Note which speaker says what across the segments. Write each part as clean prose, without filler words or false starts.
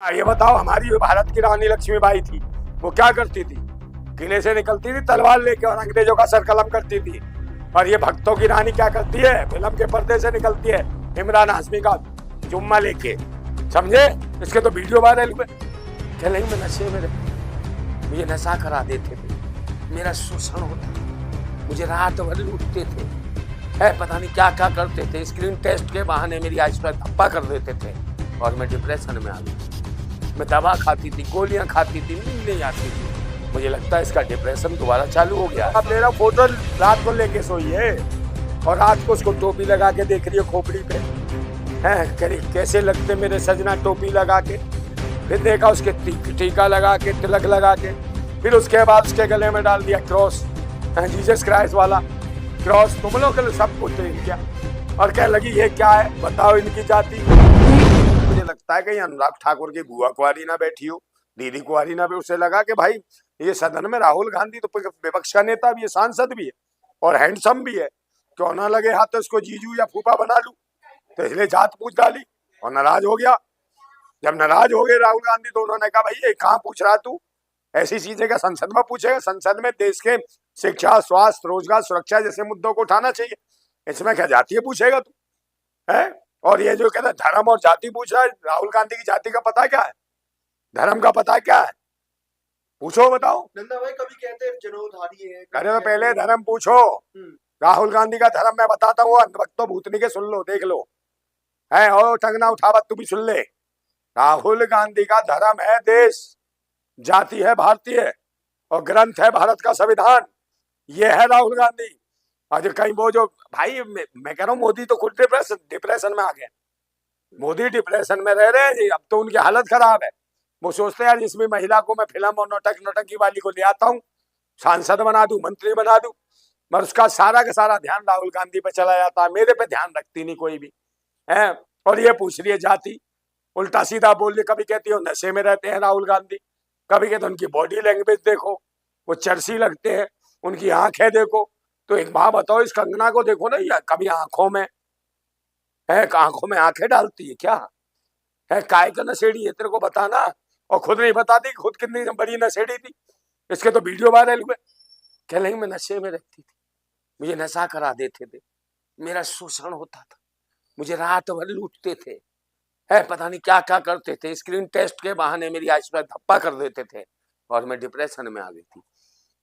Speaker 1: ये बताओ, हमारी जो भारत की रानी लक्ष्मीबाई थी वो क्या करती थी? किले से निकलती थी तलवार लेके और अंग्रेजों का सर कलम करती थी। और ये भक्तों की रानी क्या करती है? फिल्म के पर्दे से निकलती है इमरान हाशमी का जुम्मा लेके। समझे? इसके तो वीडियो वायरल हुए। क्या नहीं, मैं नशे में रहती, मुझे नशा करा देते थे, मेरा शोषण होता था, मुझे रात भर लूटते थे, है पता नहीं क्या क्या करते थे। स्क्रीन टेस्ट के बहाने मेरी आइस पर धप्पा कर देते थे और मैं डिप्रेशन में आ गई। मैं दवा खाती थी, गोलियां खाती थी, नींद नहीं आती थी। मुझे लगता है इसका डिप्रेशन दोबारा चालू हो गया। अब मेरा फोटो रात को लेके सोई है और रात को उसको टोपी लगा के देख रही है खोपड़ी पे, है कैसे लगते मेरे सजना टोपी लगा के। फिर देखा उसके टीका लगा के, तिलक लगा के, फिर उसके बाद उसके गले में डाल दिया क्रॉस, जीसस क्राइस्ट वाला क्रॉस। तुम लोग सब कुछ देख क्या और क्या लगी ये क्या है बताओ इनकी जाति। मुझे लगता है कि अनुराग ठाकुर की बुआ कुंवारी ना बैठी हो, दीदी कुंवारी ना भी, उसे लगा कि भाई ये सदन में राहुल गांधी तो विपक्ष का नेता भी है, सांसद भी है और हैंडसम भी है, क्यों ना लगे हाथ तो इसको जीजू या फूफा बना लूं। तो इसलिए जात पूछ डाली और नाराज हो गया। जब नाराज हो गए राहुल गांधी तो उन्होंने कहा भाई ये कहाँ पूछ रहा तू, ऐसी चीजें का संसद में पूछेगा? संसद में देश के शिक्षा, स्वास्थ्य, रोजगार, सुरक्षा जैसे मुद्दों को उठाना चाहिए, इसमें क्या जातीय पूछेगा तू? है और ये जो कहता है धर्म और जाति पूछ रहा है, राहुल गांधी की जाति का पता क्या है, धर्म का पता क्या है? पूछो बताओ।
Speaker 2: नंदा भाई कभी कहते हैं जनोधारी है,
Speaker 1: अरे तो पहले धर्म पूछो। राहुल गांधी का धर्म मैं बताता हूँ, भक्तो भूतनी के सुन लो, देख लो, है और टंगना उठावत तू भी सुन ले। राहुल गांधी का धर्म है देश, जाति है भारतीय और ग्रंथ है भारत का संविधान। ये है राहुल गांधी। आज कहीं वो जो भाई मैं कह रहा हूँ मोदी तो खुद डिप्रेशन में आ गए। मोदी डिप्रेशन में रह रहे हैं, अब तो उनकी हालत खराब है। वो सोचते हैं यार जिसमें महिला को मैं फिल्म और नौटंकी वाली को ले आता हूँ, सांसद बना दूं, मंत्री बना दूं, मगर उसका सारा का सारा ध्यान राहुल गांधी पे चला जाता है, मेरे पे ध्यान रखती नहीं कोई भी है। और ये पूछ रही है जाति, उल्टा सीधा बोल रही, कभी कहती हो नशे में रहते हैं राहुल गांधी, कभी कहते उनकी बॉडी लैंग्वेज देखो, वो चर्सी लगते हैं, उनकी आंखें देखो। तो एक बात बताओ, इस कंगना को देखो ना, या कभी आंखों में है, आंखों में आंखें डालती है क्या है? काय का नशेड़ी है तेरे को बताना, और खुद नहीं बताती खुद कितनी बड़ी नशेड़ी थी। इसके तो वीडियो वायरल हुए। कह नहीं, मैं नशे में रहती थी, मुझे नशा करा देते थे, मेरा शोषण होता था, मुझे रात भर लूटते थे, है पता नहीं क्या क्या करते थे। स्क्रीन टेस्ट के बहाने मेरी आइस पर धप्पा कर देते थे और मैं डिप्रेशन में आ गई थी।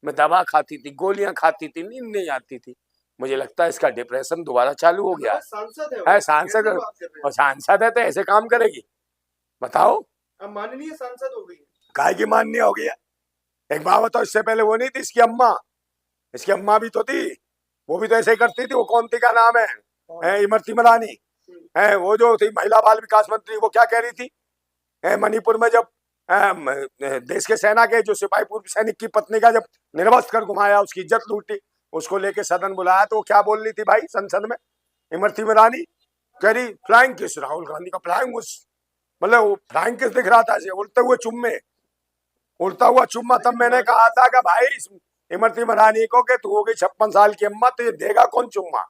Speaker 1: मैं दवा खाती थी, गोलियां खाती थी, नींद नहीं आती थी। मुझे लगता है इसका डिप्रेशन दोबारा चालू हो गया है। सांसद और सांसद है तो ऐसे काम करेगी बताओ?
Speaker 2: अब माननीय सांसद हो गई,
Speaker 1: काय की माननीय हो गया? एक बात बताओ, इससे पहले वो नहीं थी इसकी अम्मा भी तो थी, वो भी तो ऐसे करती थी। वो कौन थी, क्या नाम है इमरती मरानी, है वो जो थी महिला बाल विकास मंत्री। वो क्या कह रही थी मणिपुर में जब देश के सेना के जो सिपाही पूर्व सैनिक की पत्नी का जब निर्वस्त्र कर घुमाया, उसकी इज्जत लूटी, उसको लेके सदन बुलाया, तो वो क्या बोल रही थी भाई संसद में? इमरती मरानी कह रही फ्लाइंग किस, राहुल गांधी का फ्लाइंग किस, मतलब वो फ्लाइंग किस दिख रहा था, उड़ते हुए चुम्मे, उड़ता हुआ चुम्मा। तब मैंने कहा था कि भाई इमरती मरानी को कि तू हो गई 56 साल की अम्मा, तो ये देगा कौन चुम्मा,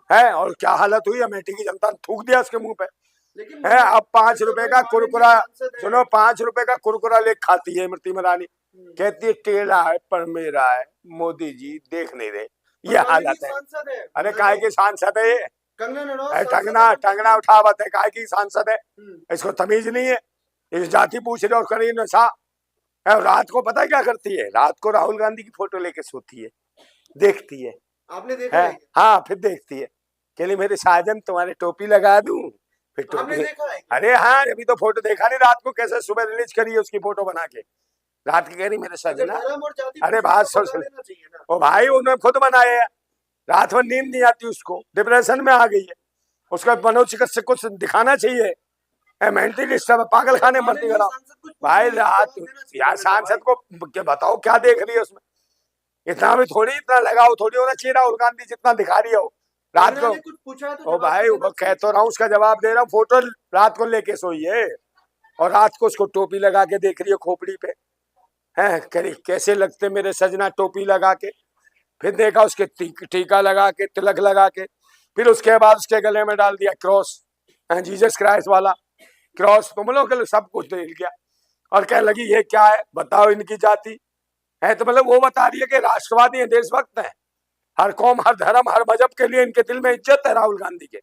Speaker 1: है? और क्या हालत हुई, अमेठी की जनता ने थूक दिया उसके मुंह पे, है। अब 5 रुपए का कुरकुरा, सुनो, 5 रुपए का कुरकुरा ले खाती है इमरती मरानी, कहती है केला है पर मेरा है, मोदी जी देख नहीं रहे, ये हालत है। अरे काय की सांसद है ये, टंगना उठावत है, काय की सांसद है? इसको तमीज नहीं है, इस जाति पूछ रहे और करी नशा। रात को पता है क्या करती है? रात को राहुल गांधी की फोटो लेके सोती है, देखती है,
Speaker 2: आपने देखा है?
Speaker 1: हाँ, फिर देखती है, कहली मेरे साजन तुम्हारे टोपी लगा दूं, फिर टोपी। अरे हाँ, अभी तो फोटो देखा नहीं रात को कैसे सुबह रिलीज करी है उसकी फोटो बना के, रात की कह रही मेरे सजना। अरे बात सोच ले, ओ भाई उन्होंने खुद बनाए है, रात भर नींद नहीं आती उसको, डिप्रेशन में आ गई है, उसका मनोचिकित्सक को दिखाना चाहिए, मेंटली डिस्टर्ब, पागल खाने भर्ती करा भाई। रात यार सांसद को बताओ क्या देख रही है उसमें, इतना भी थोड़ी, इतना लगाओ थोड़ी होना चाहिए राहुल गांधी जितना दिखा रही हो रात को। ओ भाई कह तो रहा हूँ, उसका जवाब दे रहा हूँ। फोटो रात को लेके सोई है और रात को उसको टोपी लगा के देख रही है खोपड़ी पे, है कैसे लगते मेरे सजना टोपी लगा के। फिर देखा उसके टीका लगा के, तिलक लगा के, फिर उसके बाद उसके गले में डाल दिया क्रॉस, जीसस क्राइस्ट वाला क्रॉस तुम लोग के सब कुछ ले लिया और कहने लगी ये क्या है बताओ इनकी जाति है। तो मतलब वो बता रही है कि राष्ट्रवादी है, देशभक्त है, हर कौम हर धर्म हर मजहब के लिए इनके दिल में इज्जत है। राहुल गांधी के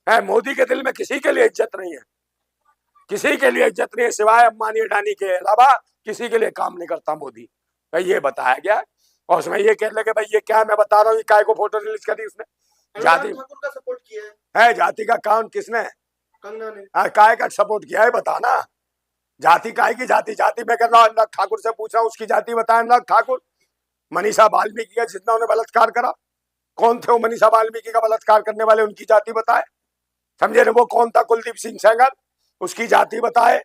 Speaker 1: है, मोदी के दिल में किसी के लिए इज्जत नहीं है, किसी के लिए इज्जत नहीं है सिवाय अंबानी अडानी के अलावा किसी के लिए काम नहीं करता मोदी। भाई ये बताया गया और उसमें ये कह लगे भाई ये क्या मैं बता रहा हूँ, काय को फोटो रिलीज करी उसने, जाति
Speaker 2: ठाकुर का सपोर्ट किया
Speaker 1: है, जाति का काउंट किसने,
Speaker 2: कंगना ने।
Speaker 1: काय का सपोर्ट किया है बताना, जाति काय की जाति, जाति मैं कर रहा हूँ अनुराग ठाकुर से पूछ रहा हूँ उसकी जाति बताया। अनुराग ठाकुर मनीषा वाल्मीकि का जितना उन्हें बलात्कार करा, कौन थे वो मनीषा वाल्मीकि का बलात्कार करने वाले, उनकी जाति बताए। समझे ना, वो कौन था कुलदीप सिंह सेंगर, उसकी जाति बताए,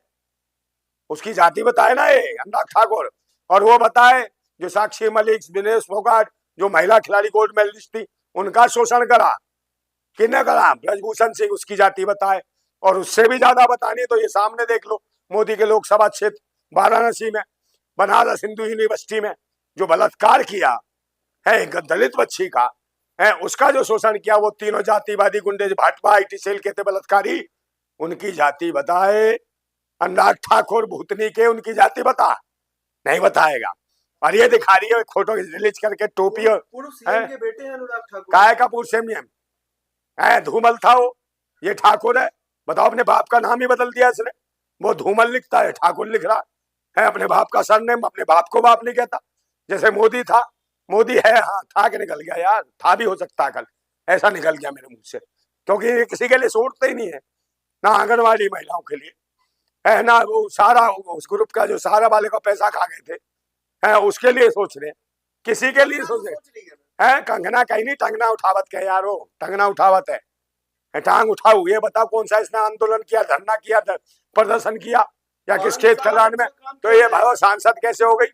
Speaker 1: उसकी जाति बताए ना ये अनुराग ठाकुर। और वो बताए जो साक्षी मलिक दिनेश फोगाट जो महिला खिलाड़ी गोल्ड मेडलिस्ट थी उनका शोषण करा, किसने करा, ब्रजभूषण सिंह, उसकी जाति बताए। और उससे भी ज्यादा बतानी तो ये सामने देख लो, मोदी के लोकसभा क्षेत्र वाराणसी में बनारस हिंदू यूनिवर्सिटी में जो बलात्कार किया है एक दलित बच्ची का है, उसका जो शोषण किया, वो तीनों जातिवादी गुंडे भाजपा आईटी सेल के थे बलात्कारी, उनकी जाति बताए। अनुराग ठाकुर भूतनी के उनकी जाति बता, नहीं बताएगा। और ये दिखा रही है फोटो रिलीज करके टोपी और
Speaker 2: पूर्व सीएम के बेटे हैं अनुराग ठाकुर।
Speaker 1: काय का पूर्व सीएम है, धूमल था वो, ये ठाकुर है। बताओ, अपने बाप का नाम ही बदल दिया इसने, वो धूमल लिखता है ठाकुर लिख रहा है, अपने बाप का सरनेम, अपने बाप को बाप नहीं कहता। जैसे मोदी था, मोदी है, हाँ था कि निकल गया यार, था भी हो सकता कल, ऐसा निकल गया मेरे मुंह से, क्योंकि ये किसी के लिए सोचते ही नहीं है, ना आंगनवाड़ी महिलाओं के लिए है, ना वो सारा उस ग्रुप का जो सारा वाले का पैसा खा गए थे है उसके लिए सोच रहे, किसी के लिए सोच रहे है। कंगना कहीं नहीं, टंगना उठावत कहे यार, वो टंगना उठावत है, टांग उठाऊ। ये बताओ कौन सा इसने आंदोलन किया, धरना किया, प्रदर्शन किया या किस खेत खलिहान में, तो ये भाई सांसद कैसे हो गई,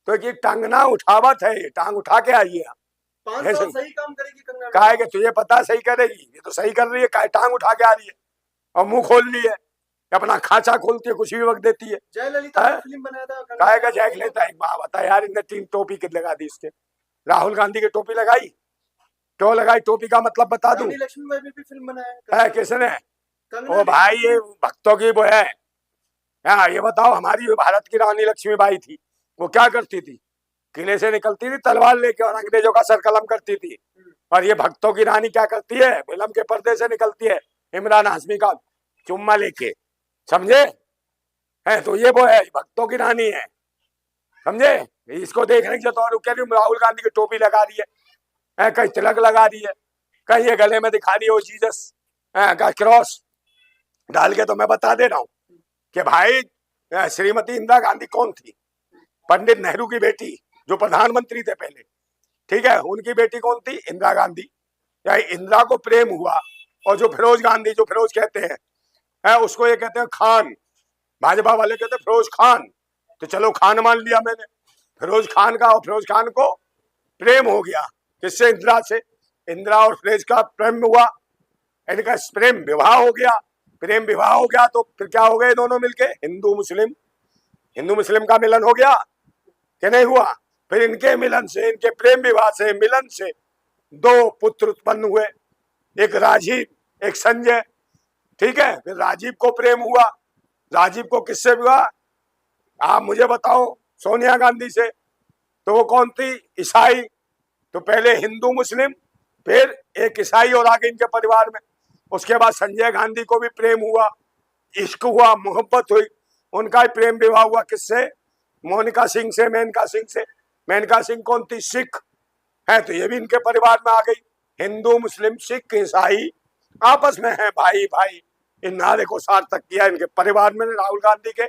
Speaker 1: तो ये टंगना उठावत है, ये टांग उठा के आई है।
Speaker 2: 5 साल सही काम करेगी कंगना,
Speaker 1: काहे के तुझे पता सही करेगी, ये तो सही कर रही है, काय टांग उठा के आ रही है और मुंह खोल ली है, अपना खांचा खोलती है, कुछ भी वक्त देती है।
Speaker 2: जयललिता ने फिल्म बनाया था,
Speaker 1: काहे का जयललिता, एक बात बता यार, इनने 3 टोपी कित लगा दी इसके, राहुल गांधी की टोपी लगाई, क्यों लगाई, टोपी का मतलब बता दूं,
Speaker 2: लक्ष्मीबाई में भी फिल्म बनाया
Speaker 1: है किसने, ओ भाई ये भक्तों की वो है। हाँ ये बताओ, हमारी भारत की रानी लक्ष्मीबाई थी, वो क्या करती थी, किले से निकलती थी तलवार लेके और अंग्रेजों का सर कलम करती थी। और ये भक्तों की रानी क्या करती है, फिल्म के पर्दे से निकलती है इमरान हाशमी का चुम्मा लेके, समझे है, तो ये वो है भक्तों की रानी है, समझे। इसको देखने के तो कह रही हूँ, राहुल गांधी की टोपी लगा रही है, कहीं तिलक लगा रही है, कहीं ये गले में दिखा रही है वो जीसस का क्रॉस डाल के। तो मैं बता दे रहा हूँ कि भाई श्रीमती इंदिरा गांधी कौन थी, पंडित नेहरू की बेटी जो प्रधानमंत्री थे पहले, ठीक है, उनकी बेटी कौन थी, इंदिरा गांधी। या इंदिरा को प्रेम हुआ और जो फिरोज गांधी, जो फिरोज कहते हैं उसको ये कहते हैं खान, भाजपा वाले कहते हैं फिरोज खान, तो चलो खान मान लिया मैंने, फिरोज खान का, और फिरोज खान को प्रेम हो गया किससे, इंदिरा से, इंदिरा और फिरोज का प्रेम हुआ, इनका प्रेम विवाह हो गया, प्रेम विवाह हो गया तो फिर क्या हो गए दोनों मिलके, हिंदू मुस्लिम का मिलन हो गया कि नहीं हुआ। फिर इनके मिलन से, इनके प्रेम विवाह से, मिलन से 2 पुत्र उत्पन्न हुए, एक राजीव एक संजय, ठीक है। फिर राजीव को प्रेम हुआ, राजीव को किससे हुआ, आप मुझे बताओ, सोनिया गांधी से, तो वो कौन थी, ईसाई, तो पहले हिंदू मुस्लिम, फिर एक ईसाई और आगे इनके परिवार में। उसके बाद संजय गांधी को भी प्रेम हुआ, इश्क हुआ, मोहब्बत हुई, उनका ही प्रेम विवाह हुआ किससे, मोनिका सिंह से, मेनका सिंह से। मेनका सिंह कौन थी, सिख है, तो ये भी इनके परिवार में आ गई। हिंदू मुस्लिम सिख ईसाई आपस में है भाई भाई, इन नारे को सार्थक किया इनके परिवार में, राहुल गांधी के,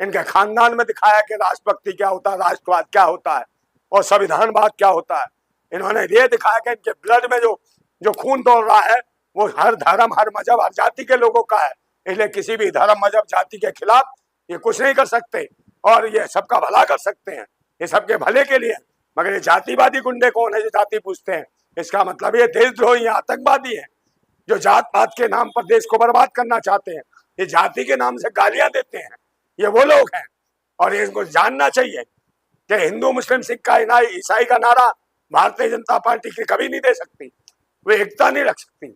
Speaker 1: इनके खानदान में दिखाया कि राष्ट्रभक्ति क्या होता है, राष्ट्रवाद क्या होता है और संविधानवाद क्या होता है। इन्होंने ये दिखाया कि इनके ब्लड में जो खून दौड़ रहा है वो हर धर्म हर मजहब हर जाति के लोगों का है, इसलिए किसी भी धर्म मजहब जाति के खिलाफ ये कुछ नहीं कर सकते और ये सबका भला कर सकते हैं, ये सबके भले के लिए। मगर ये जातिवादी गुंडे कौन है जो जाति पूछते हैं, इसका मतलब ये देशद्रोही आतंकवादी है जो जात पात के नाम पर देश को बर्बाद करना चाहते हैं, ये जाति के नाम से गालियां देते हैं, ये वो लोग हैं। और इनको जानना चाहिए कि हिंदू मुस्लिम सिख का ईसाई का नारा भारतीय जनता पार्टी की कभी नहीं दे सकती, वो एकता नहीं रख सकती,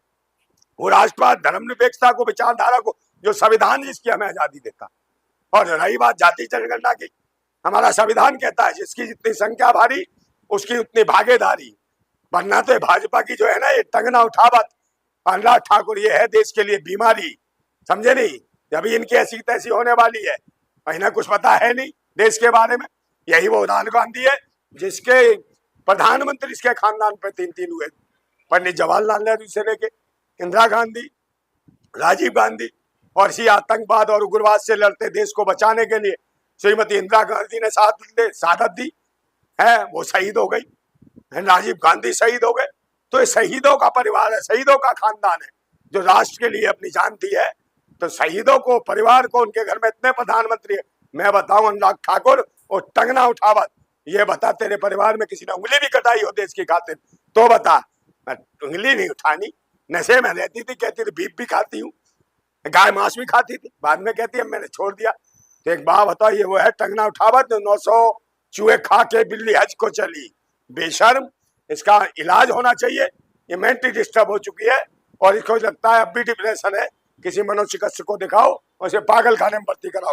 Speaker 1: वो राष्ट्रवाद धर्मनिरपेक्षता को विचारधारा को जो संविधान जिसकी हमें आजादी देता। और रही बात जाति जनगणना की, हमारा संविधान कहता है जिसकी जितनी संख्या भारी उसकी उतनी भागीदारी। वरना तो भाजपा की जो है ना ये टंगना उठावत, अनुराग ठाकुर, ये है देश के लिए बीमारी, समझे नहीं। अभी इनकी ऐसी तैसी होने वाली है, इन्हें कुछ पता है नहीं देश के बारे में। यही वो राहुल गांधी है जिसके प्रधानमंत्री इसके खानदान पे 3 हुए, पंडित जवाहरलाल नेहरू से लेके इंदिरा गांधी, राजीव गांधी, और इसी आतंकवाद और उग्रवाद से लड़ते देश को बचाने के लिए श्रीमती इंदिरा गांधी ने शहादत दी है, वो शहीद हो गई, राजीव गांधी शहीद हो गए। तो ये शहीदों का परिवार है, शहीदों का खानदान है जो राष्ट्र के लिए अपनी जान दी है। तो शहीदों को, परिवार को, उनके घर में इतने प्रधानमंत्री है। मैं बताऊं अनुराग ठाकुर और टंगना उठावत, ये बता तेरे परिवार में किसी ने उंगली भी कटाई हो देश की खातिर तो बता। मैं उंगली नहीं उठानी, नशे में रहती थी, कहती थी बीफ भी खाती हूँ, गाय मांस भी खाती थी, बाद में कहती है मैंने छोड़ दिया। तो एक बात बताओ, ये वो है टंगना उठावत 900 चूहे खा के बिल्ली हज को चली, बेशर्म। इसका इलाज होना चाहिए, ये मेंटली डिस्टर्ब हो चुकी है और इसको लगता है अब भी डिप्रेशन है। किसी मनोचिकित्सक को दिखाओ और उसे पागल खाने में भर्ती कराओ।